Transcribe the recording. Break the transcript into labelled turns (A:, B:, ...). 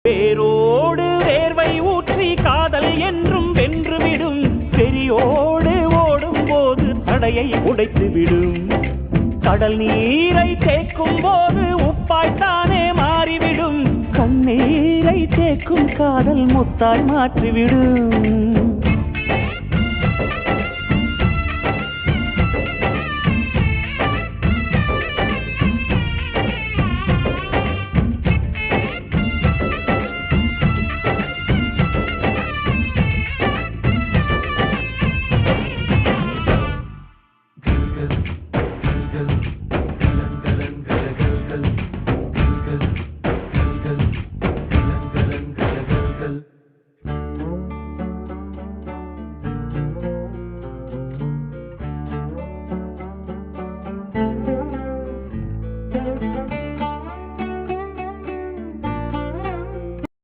A: வேரோடு வேர்வை ஊற்றி காதல் என்றும் வென்றுவிடும். பெரியோடு ஓடும் போது தடையை உடைத்துவிடும். கடல் நீரை தேக்கும் போது உப்பாய்த்தானே மாறிவிடும். கண்ணீரை தேக்கும் காதல் முத்தாய் மாற்றிவிடும்.